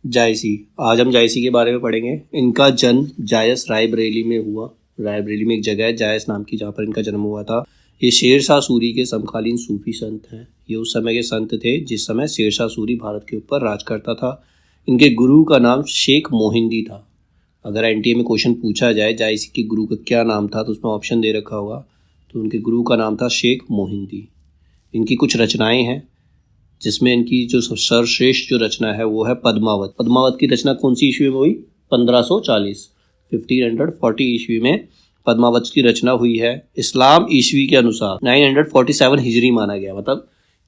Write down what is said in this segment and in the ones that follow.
जायसी। आज हम जायसी के बारे में पढ़ेंगे। इनका जन्म जायस रायबरेली में हुआ। रायबरेली में एक जगह है जायस नाम की, जहाँ पर इनका जन्म हुआ था। ये शेरशाह सूरी के समकालीन सूफी संत हैं। ये उस समय के संत थे जिस समय शेरशाह सूरी भारत के ऊपर राज करता था। इनके गुरु का नाम शेख मोहिंदी था। अगर एनटीए में क्वेश्चन पूछा जाए जायसी के गुरु का क्या नाम था तो उसमें ऑप्शन दे रखा होगा, तो उनके गुरु का नाम था शेख मोहिंदी। इनकी कुछ रचनाएं हैं जिसमें इनकी जो सर्वश्रेष्ठ जो रचना है वो है पद्मावत। पद्मावत की रचना कौन सी ईस्वी में हुई? 1540 1540 ईस्वी में पद्मावत की रचना हुई है। इस्लाम ईस्वी के अनुसार 947 हिजरी माना गया, मतलब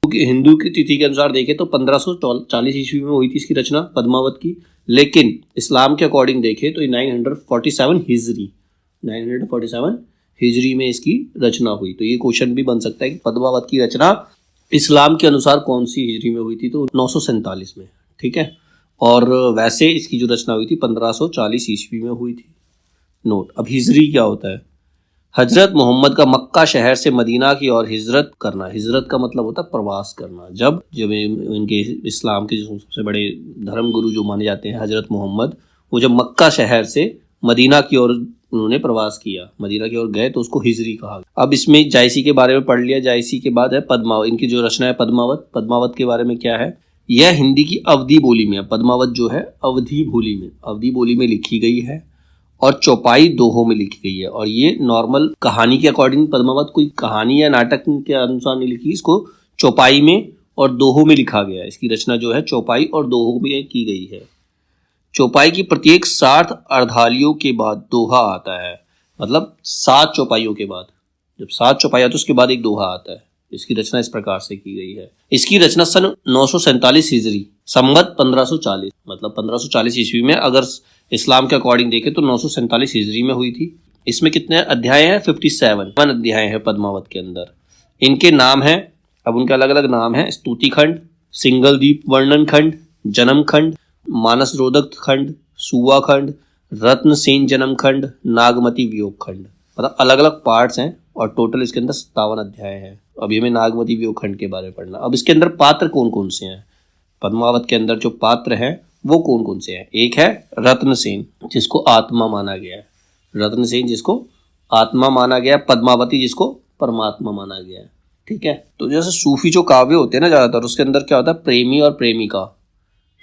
क्योंकि हिंदू की तिथि के अनुसार देखें तो 1540 ईस्वी में हुई थी इसकी रचना पद्मावत की, लेकिन इस्लाम के अकॉर्डिंग देखें तो 947 हिजरी में इसकी रचना हुई। तो ये क्वेश्चन भी बन सकता है कि पद्मावत की रचना इस्लाम के अनुसार कौन सी हिजरी में हुई थी, तो 947 में। ठीक है, और वैसे इसकी जो रचना हुई थी 1540 ईस्वी में हुई थी। नोट। अब हिजरी क्या होता है? हजरत मोहम्मद का मक्का शहर से मदीना की ओर हिजरत करना। हिजरत का मतलब होता है प्रवास करना। जब इनके इस्लाम के जो सबसे बड़े धर्म गुरु जो माने जाते हैं हजरत मोहम्मद, वो जब मक्का शहर से मदीना की ओर उन्होंने प्रवास किया, मदीना की ओर गए, तो उसको हिजरी कहा गया। अब इसमें जायसी के बारे में पढ़ लिया। जायसी के बाद है पद्मावत। इनकी जो रचना है पद्मावत। पद्मावत के बारे में क्या है? यह हिंदी की अवधी बोली में है। पद्मावत जो है अवधी बोली में लिखी गई है और चौपाई दोहों में लिखी गई है। और ये नॉर्मल कहानी के अकॉर्डिंग पद्मावत कोई कहानी या नाटक के अनुसार नहीं लिखी, इसको चौपाई में और दोहों में लिखा गया है। इसकी रचना जो है चौपाई और दोहों में की गई है। चौपाई की प्रत्येक 60 अर्धालियों के बाद दोहा आता है, मतलब 7 चौपाइयों के बाद, जब 7 चौपाई आती है उसके बाद एक दोहा आता है। इसकी रचना इस प्रकार से की गई है। इसकी रचना सन 947 हिजरी संवत 1540, मतलब 1540 ईस्वी में अगर इस्लाम के अकॉर्डिंग देखें तो 947 हिजरी में हुई थी। इसमें कितने अध्याय हैं? 57 अध्याय हैं पद्मावत के अंदर। इनके नाम हैं, अब उनके अलग अलग नाम हैं: स्तुति खंड, सिंगल दीप वर्णन खंड, जन्म खंड, मानस रोदक खंड, सुवा खंड, रत्न सेन जन्म खंड, नागमती वियोग खंड। मतलब अलग अलग पार्ट्स हैं और टोटल इसके अंदर 57 अध्याय हैं। अभी हमें नागमती वियोग खंड के बारे में पढ़ना। अब इसके अंदर पात्र कौन कौन से हैं? पद्मावत के अंदर जो पात्र हैं वो कौन कौन से हैं? एक है रत्नसेन, जिसको आत्मा माना गया है। रत्नसेन जिसको आत्मा माना गया, पद्मावती जिसको परमात्मा माना गया है। ठीक है, तो जैसे सूफी जो काव्य होते हैं ना ज्यादातर, उसके अंदर क्या होता है? प्रेमी और प्रेमिका।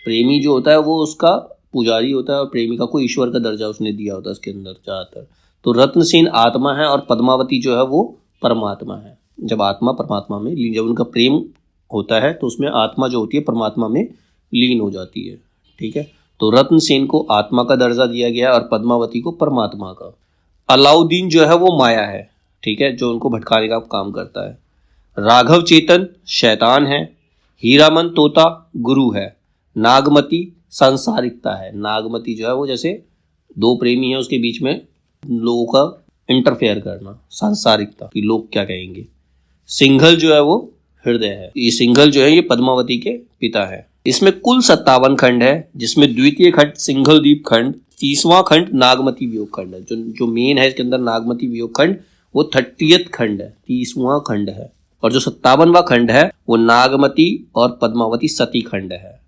प्रेमी जो होता है वो उसका पुजारी होता है और प्रेमिका को ईश्वर का दर्जा उसने दिया होता है उसके अंदर ज्यादातर। तो रत्नसेन आत्मा है और पद्मावती जो है वो परमात्मा है। जब आत्मा परमात्मा में लीन, जब उनका प्रेम होता है तो उसमें आत्मा जो होती है परमात्मा में लीन हो जाती है। ठीक है, तो रत्नसेन को आत्मा का दर्जा दिया गया और पद्मावती को परमात्मा का। अलाउद्दीन जो है वो माया है, ठीक है, जो उनको भटकाने का काम करता है। राघव चेतन शैतान है। हीरामन तोता गुरु है। नागमती सांसारिकता है। नागमती जो है वो जैसे दो प्रेमी है उसके बीच में लोगों का इंटरफेयर करना, सांसारिकता कि लोग क्या कहेंगे। सिंघल जो है वो हृदय है। ये सिंघल जो है ये पद्मावती के पिता है। इसमें कुल 57 खंड है, जिसमें द्वितीय खंड सिंघल दीप खंड, 30वां खंड नागमती वियोग खंड है। जो मेन है इसके अंदर नागमती वियोग खंड वो 30th खंड है, 30वां खंड है। और जो 57वां खंड है वो नागमती और पद्मावती सती खंड है।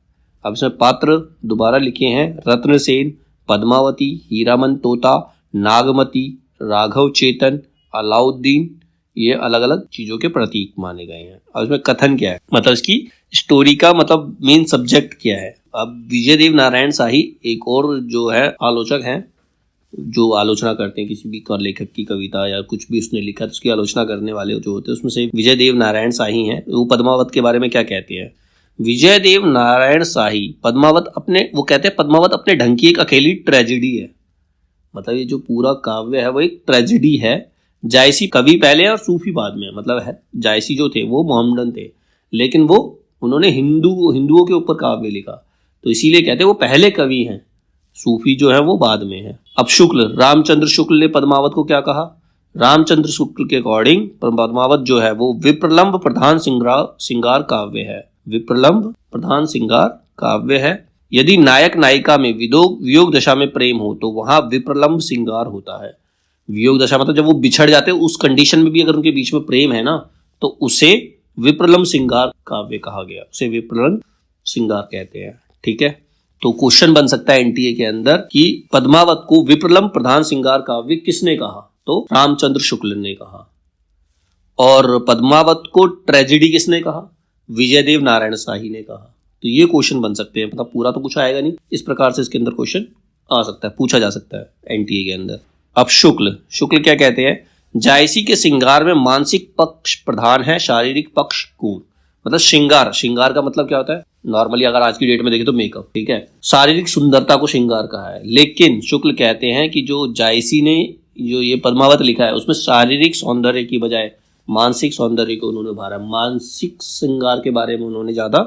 अब इसमें पात्र दोबारा लिखे हैं: रत्नसेन, पद्मावती, हीरामन तोता, नागमती, राघव चेतन, अलाउद्दीन। ये अलग अलग चीजों के प्रतीक माने गए हैं। अब इसमें कथन क्या है, मतलब इसकी स्टोरी का मतलब मेन सब्जेक्ट क्या है। अब विजयदेव नारायण शाही एक और जो है आलोचक हैं, जो आलोचना करते हैं किसी भी लेखक की कविता या कुछ भी उसने लिखा तो उसकी आलोचना करने वाले जो होते हैं, उसमें से विजयदेव नारायण शाही हैं। वो पद्मावत के बारे में क्या कहते हैं? विजयदेव नारायण शाही पद्मावत वो कहते हैं पद्मावत अपने ढंग की एक अकेली ट्रेजेडी है। मतलब ये जो पूरा काव्य है वो एक ट्रेजेडी है। जायसी कवि पहले और सूफी बाद में, मतलब है जायसी जो थे वो मोहम्मदन थे, लेकिन वो उन्होंने हिंदुओं के ऊपर काव्य लिखा, तो इसीलिए कहते हैं वो पहले कवि हैं। सूफी जो है वो बाद में है। अब शुक्ल, रामचंद्र शुक्ल ने पद्मावत को क्या कहा? रामचंद्र शुक्ल के अकॉर्डिंग पद्मावत जो है वो विप्रलंब प्रधान श्रृंगार काव्य है। विप्रलंब प्रधान श्रृंगार काव्य है। यदि नायक नायिका में वियोग दशा में प्रेम हो तो वहां विप्रलंब श्रृंगार होता है। वियोग दशा मतलब जब वो बिछड़ जाते हैं उस कंडीशन में भी अगर उनके बीच में प्रेम है ना, तो उसे विप्रलंब श्रृंगार काव्य कहा गया, उसे विप्रलंब श्रृंगार कहते हैं। ठीक है, तो क्वेश्चन बन सकता है एनटीए के अंदर कि पद्मावत को विप्रलंब प्रधान श्रृंगार काव्य किसने कहा, तो रामचंद्र शुक्ल ने कहा। और पद्मावत को ट्रेजेडी किसने कहा, विजयदेव नारायण शाही ने कहा। तो ये क्वेश्चन बन सकते हैं, मतलब पूरा तो कुछ आएगा नहीं, इस प्रकार से इसके अंदर क्वेश्चन आ सकता है, पूछा जा सकता है एनटीए के अंदर। अब शुक्ल क्या कहते हैं, जायसी के श्रृंगार में मानसिक पक्ष प्रधान है, शारीरिक पक्ष गौण। मतलब श्रृंगार का मतलब क्या होता है, नॉर्मली अगर आज की डेट में देखें तो मेकअप, ठीक है। शारीरिक सुंदरता को श्रृंगार कहा है, लेकिन शुक्ल कहते हैं कि जो जायसी ने जो ये पद्मावत लिखा है उसमें शारीरिक सौंदर्य की बजाय मानसिक सौंदर्य को उन्होंने उभारा, मानसिक श्रृंगार के बारे में उन्होंने ज्यादा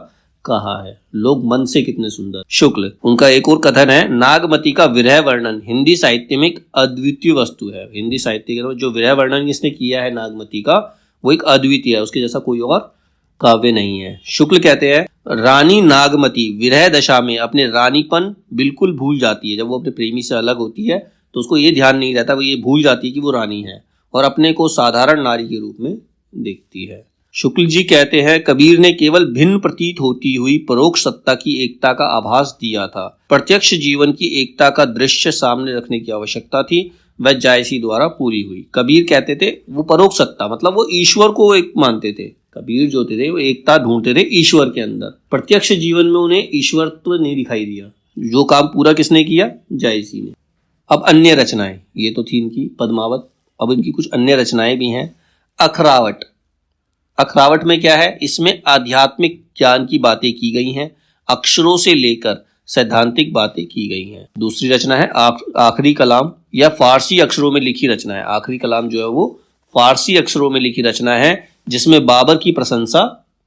कहा है, लोग मन से कितने सुंदर। शुक्ल उनका एक और कथन है, नागमती का विरह वर्णन हिंदी साहित्य में एक अद्वितीय वस्तु है। हिंदी साहित्य के जो विरह वर्णन इसने किया है नागमती का, वो एक अद्वितीय है, उसके जैसा कोई और काव्य नहीं है। शुक्ल कहते हैं रानी नागमती विरह दशा में अपने रानीपन बिल्कुल भूल जाती है। जब वो अपने प्रेमी से अलग होती है तो उसको ये ध्यान नहीं रहता, वो ये भूल जाती है कि वो रानी है और अपने को साधारण नारी के रूप में देखती है। शुक्ल जी कहते हैं कबीर ने केवल भिन्न प्रतीत होती हुई परोक्ष सत्ता की एकता का आभास दिया था, प्रत्यक्ष जीवन की एकता का दृश्य सामने रखने की आवश्यकता थी, वह जायसी द्वारा पूरी हुई। कबीर कहते थे वो परोक्ष सत्ता मतलब वो ईश्वर को एक मानते थे, कबीर जो थे वो एकता ढूंढते थे ईश्वर के अंदर, प्रत्यक्ष जीवन में उन्हें ईश्वरत्व नहीं दिखाई दिया। जो काम पूरा किसने किया, जायसी ने। अब अन्य रचनाएं, ये तो थी इनकी पद्मावत, अब इनकी कुछ अन्य रचनाएं भी हैं। अखरावट, अखरावट में क्या है, इसमें आध्यात्मिक ज्ञान की बातें की गई हैं, अक्षरों से लेकर सैद्धांतिक बातें की गई हैं। दूसरी रचना है आखिरी कलाम, या फारसी अक्षरों में लिखी रचना है। आखिरी कलाम जो है वो फारसी अक्षरों में लिखी रचना है जिसमें बाबर की प्रशंसा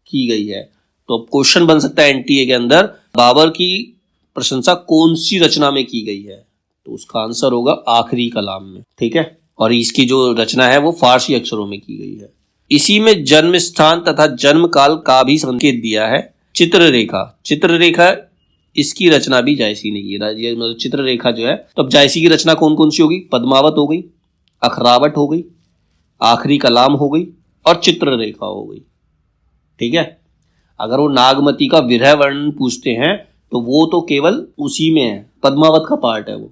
की गई है। तो अब क्वेश्चन बन सकता है एनटीए के अंदर, बाबर की प्रशंसा कौन सी रचना में की गई है, तो उसका आंसर होगा आखिरी कलाम में, ठीक है। और इसकी जो रचना है वो फारसी अक्षरों में की गई है। इसी में जन्म स्थान तथा जन्म काल का भी संकेत दिया है। चित्ररेखा, चित्ररेखा इसकी रचना भी जायसी ने की है। ये मतलब चित्ररेखा जो है, तो अब जायसी की रचना कौन कौन सी होगी, पद्मावत हो गई, अखरावट हो गई, आखिरी कलाम हो गई और चित्ररेखा हो गई, ठीक है। अगर वो नागमती का विरह वर्णन पूछते हैं तो वो तो केवल उसी में है, पद्मावत का पार्ट है वो,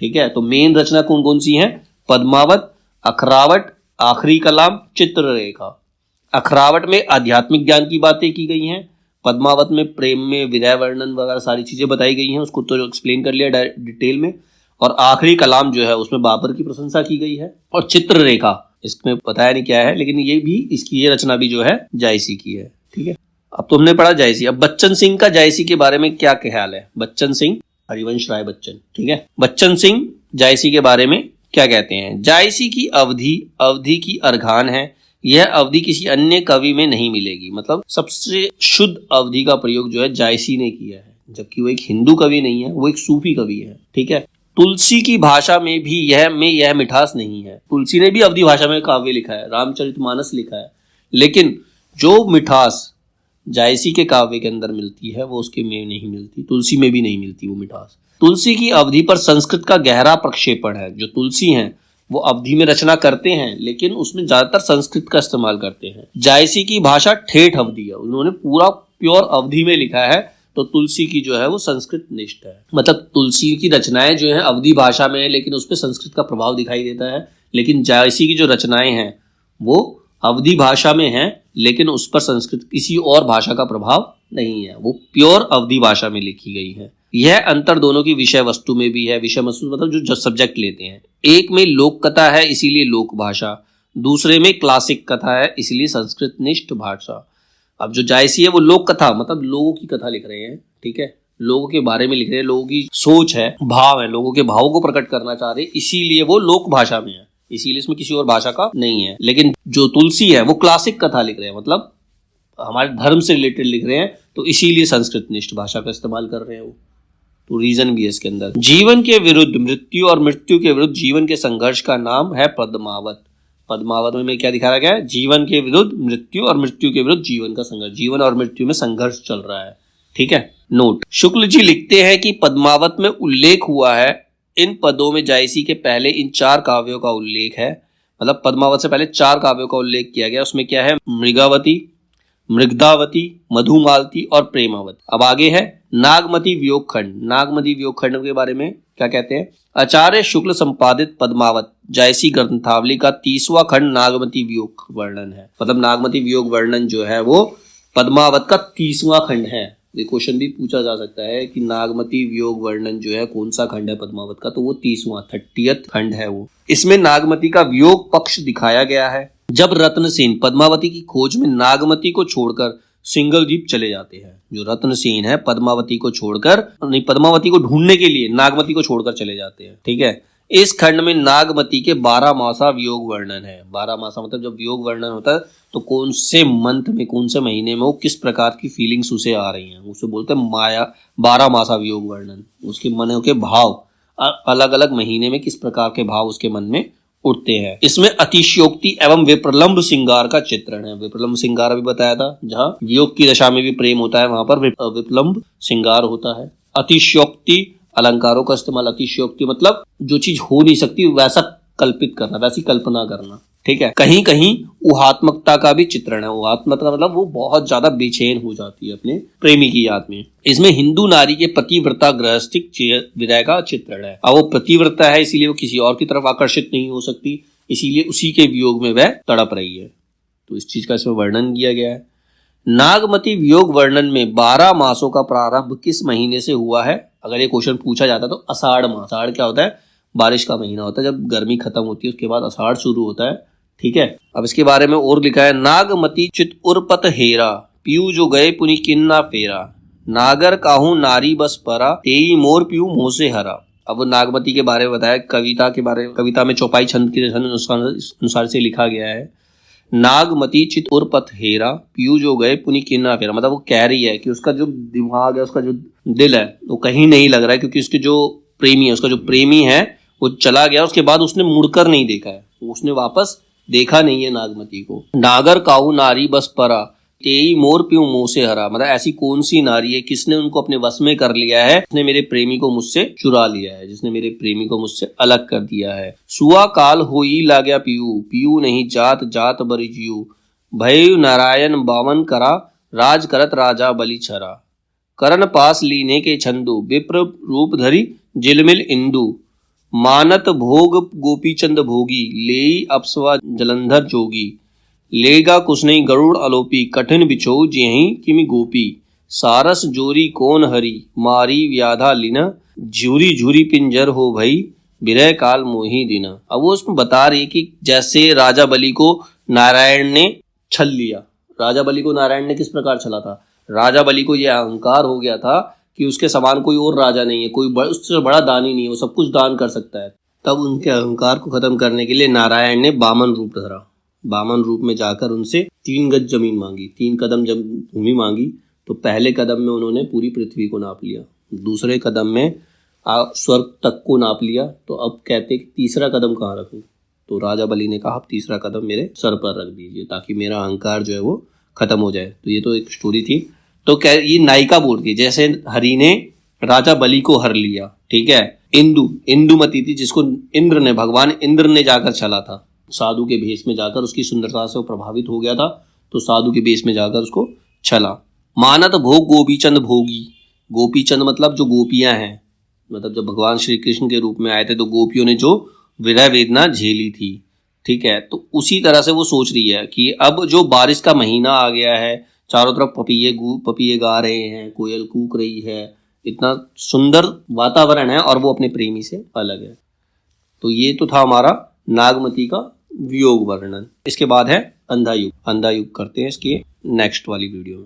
ठीक है। तो मेन रचना कौन कौन सी है, पद्मावत, अखरावट, आखिरी कलाम, चित्ररेखा। अखरावट में आध्यात्मिक ज्ञान की बातें की गई हैं, पद्मावत में प्रेम में विरह वर्णन वगैरह सारी चीजें बताई गई हैं, उसको तो एक्सप्लेन कर लिया डिटेल में। और आखिरी कलाम जो है उसमें बाबर की प्रशंसा की गई है। और चित्ररेखा इसमें बताया नहीं क्या है, लेकिन ये भी इसकी ये रचना भी जो है जायसी की है, ठीक है। अब तो हमने पढ़ा जायसी। अब बच्चन सिंह का जायसी के बारे में क्या ख्याल है, बच्चन सिंह, हरिवंश राय बच्चन, ठीक है। बच्चन सिंह जायसी के बारे में क्या कहते हैं, जायसी की अवधि की अर्घान है, यह अवधि किसी अन्य कवि में नहीं मिलेगी। मतलब सबसे शुद्ध अवधि का प्रयोग जो है जायसी ने किया है, जबकि वो एक हिंदू कवि नहीं है, वो एक सूफी कवि है, ठीक है। तुलसी की भाषा में भी यह मिठास नहीं है। तुलसी ने भी अवधि भाषा में काव्य लिखा है, रामचरितमानस लिखा है, लेकिन जो मिठास जायसी के काव्य के अंदर मिलती है वो उसके में नहीं मिलती, तुलसी में भी नहीं मिलती वो मिठास। तुलसी की अवधि पर संस्कृत का गहरा प्रक्षेपण है। जो तुलसी हैं वो अवधि में रचना करते हैं, लेकिन उसमें ज्यादातर संस्कृत का इस्तेमाल करते हैं। जायसी की भाषा ठेठ अवधि है, उन्होंने पूरा प्योर अवधि में लिखा है, तो तुलसी की जो है वो संस्कृत निष्ठ है। मतलब तुलसी की रचनाएं जो है अवधि भाषा में है, लेकिन उसमें संस्कृत का प्रभाव दिखाई देता है। लेकिन जायसी की जो रचनाएं हैं वो अवधि भाषा में है, लेकिन उस पर संस्कृत किसी और भाषा का प्रभाव नहीं है, वो प्योर अवधि भाषा में लिखी गई है। यह अंतर दोनों की विषय वस्तु में भी है। विषय वस्तु मतलब जो सब्जेक्ट लेते हैं, एक में लोक कथा है इसीलिए लोक भाषा, दूसरे में क्लासिक कथा है इसलिए संस्कृत निष्ठ भाषा। अब जो जायसी है वो लोक कथा मतलब लोगों की कथा लिख रहे हैं, ठीक है, लोगों के बारे में लिख रहे हैं, लोगों की सोच है, भाव है, लोगों के भावों को प्रकट करना चाह रहे हैं, इसीलिए वो लोक भाषा में है, इसीलिए इसमें किसी और भाषा का नहीं है। लेकिन जो तुलसी है वो क्लासिक कथा लिख रहे हैं, मतलब हमारे धर्म से रिलेटेड लिख रहे हैं, तो इसीलिए संस्कृत निष्ठ भाषा का इस्तेमाल कर रहे हैं वो, तो रीजन भी है इसके अंदर। जीवन के विरुद्ध मृत्यु और मृत्यु के विरुद्ध जीवन के संघर्ष का नाम है पद्मावत। पद्मावत में क्या दिखाया गया है, जीवन के विरुद्ध मृत्यु और मृत्यु के विरुद्ध जीवन का संघर्ष, जीवन और मृत्यु में संघर्ष चल रहा है, ठीक है। नोट, शुक्ल जी लिखते हैं कि पद्मावत में उल्लेख हुआ है, इन पदों में जायसी के पहले इन 4 काव्यों का उल्लेख है। मतलब पद्मावत से पहले 4 काव्यों का उल्लेख किया गया, उसमें क्या है, मृगावती, मृगदावती, मधुमालती और प्रेमावती। अब आगे है नागमती वियोग खंड। नागमती वियोग खंड के बारे में क्या कहते हैं? आचार्य शुक्ल संपादित पद्मावत जैसी ग्रंथावली का 30वां खंड नागमती वियोग वर्णन है। मतलब नागमती वियोग वर्णन जो है वो पद्मावत का 30वां खंड है। ये क्वेश्चन भी पूछा जा सकता है कि नागमती वियोग वर्णन जो है कौन सा खंड है पद्मावत का, तो वो 30वां खंड है वो। इसमें नागमती का वियोग पक्ष दिखाया गया है। जब रत्नसेन पद्मावती की खोज में नागमती को छोड़कर सिंगल द्वीप चले जाते हैं। जो रत्नसेन है पद्मावती को छोड़कर, नहीं, पद्मावती को ढूंढने के लिए नागमती को छोड़कर चले जाते हैं। ठीक है। इस खंड में नागमती के 12 मासा वियोग वर्णन है। 12 मासा मतलब जब वियोग वर्णन होता है तो कौन से मंथ में, कौन से महीने में वो किस प्रकार की फीलिंग्स उसे आ रही हैं, उसे बोलते हैं माया 12 मासा वियोग वर्णन। उसके मन के भाव अलग अलग महीने में किस प्रकार के भाव उसके मन में उठते हैं। इसमें अतिशयोक्ति एवं विप्रलंब श्रृंगार का चित्रण है। विप्रलंब श्रृंगार अभी बताया था, जहां वियोग की दशा में भी प्रेम होता है वहां पर विप्रलंब श्रृंगार होता है। अतिशयोक्ति अलंकारों का इस्तेमाल। अतिशयोक्ति मतलब जो चीज हो नहीं सकती वैसा कल्पित करना, वैसी कल्पना करना। ठीक है। कहीं कहीं उहात्मकता का भी चित्रण है। उहात्मकता मतलब वो बहुत ज्यादा बेचैन हो जाती है अपने प्रेमी की याद में। इसमें हिंदू नारी के पतिव्रता गृहस्थिक विदाई का चित्रण है। अब वो पतिव्रता है इसीलिए वो किसी और की तरफ आकर्षित नहीं हो सकती, इसीलिए उसी के वियोग में वह तड़प रही है। तो इस चीज का इसमें वर्णन किया गया है। नागमती वियोग वर्णन में 12 मासों का प्रारंभ किस महीने से हुआ है? अगर ये क्वेश्चन पूछा जाता तो आषाढ़ मास। आषाढ़ क्या होता है? बारिश का महीना होता है। जब गर्मी खत्म होती है उसके बाद आषाढ़ शुरू होता है। ठीक है। अब इसके बारे में और लिखा है, नागमती चित उर्पत हेरा, पीयू जो गए पुनि किन्ना फेरा, नागर काहू नारी बस परा, तेई मोर पीयू मोह से हरा। अब नागमती के बारे में बताया, कविता के बारे में। कविता में चौपाई छंद के अनुसार से लिखा गया है, नागमती चित उर्पत हेरा, पीयू जो गए पुनि किन्ना फेरा। मतलब वो कह रही है कि उसका जो दिमाग है, उसका जो दिल है वो कहीं नहीं लग रहा है, क्योंकि उसके जो प्रेमी है, उसका जो प्रेमी है वो चला गया। उसके बाद उसने मुड़कर नहीं देखा है, उसने वापस देखा नहीं है नागमती को। नागर काऊ नारी बस परा, तेई मोर प्यू मोह से हरा। मतलब ऐसी कौन सी नारी है किसने उनको अपने वश में कर लिया है, जिसने मेरे प्रेमी को मुझसे चुरा लिया है, जिसने मेरे प्रेमी को मुझसे अलग कर दिया है। सुआ काल होई ला गया पीयू, पीयू नहीं जात जात बरि जियू, भय नारायण बावन करा, राज करत राजा बलि छरा, करण पास लीने के छंदु, विप्र रूप धरी जिलमिल इंदु, मानत भोग गोपीचंद भोगी, लेई अप्सवा जलंधर जोगी, लेगा कुसनई गरुड़ अलोपी, कठिन बिछो जेहि किमि गोपी, सारस जोरी कौन हरी, मारी व्याधा लिना, झूरी झूरी पिंजर हो भई, बिरह काल मोही दिना। अब वो उसमें बता रही कि जैसे राजा बलि को नारायण ने छल लिया। राजा बलि को नारायण ने किस प्रकार छला था? राजा बलि को यह अहंकार हो गया था कि उसके समान कोई और राजा नहीं है, कोई उससे बड़ा दानी नहीं है, वो सब कुछ दान कर सकता है। तब उनके अहंकार को खत्म करने के लिए नारायण ने वामन रूप धरा। वामन रूप में जाकर उनसे 3 गज जमीन मांगी, 3 कदम जब भूमि मांगी। तो पहले कदम में उन्होंने पूरी पृथ्वी को नाप लिया, दूसरे कदम में स्वर्ग तक को नाप लिया। तो अब कहते कि तीसरा कदम कहाँ रखूं? तो राजा बलि ने कहा, आप तीसरा कदम मेरे सर पर रख दीजिए ताकि मेरा अहंकार जो है वो खत्म हो जाए। तो ये तो एक स्टोरी थी। तो ये नायिका बोलती है, जैसे हरि ने राजा बलि को हर लिया। ठीक है। इंदुमती थी जिसको इंद्र ने, भगवान इंद्र ने जाकर छला था। साधु के भेष में जाकर उसकी सुंदरता से वो प्रभावित हो गया था, तो साधु के भेष में जाकर उसको छला। मानत भोग गोपीचंद भोगी। गोपीचंद मतलब जो गोपियां हैं, मतलब जब भगवान श्री कृष्ण के रूप में आए थे तो गोपियों ने जो विरह वेदना झेली थी। ठीक है। तो उसी तरह से वो सोच रही है कि अब जो बारिश का महीना आ गया है, चारों तरफ पपीए गा रहे हैं, कोयल कूक रही है, इतना सुंदर वातावरण है और वो अपने प्रेमी से अलग है। तो ये तो था हमारा नागमती का वियोग वर्णन। इसके बाद है अंधा युग। अंधा युग करते हैं इसके नेक्स्ट वाली वीडियो में।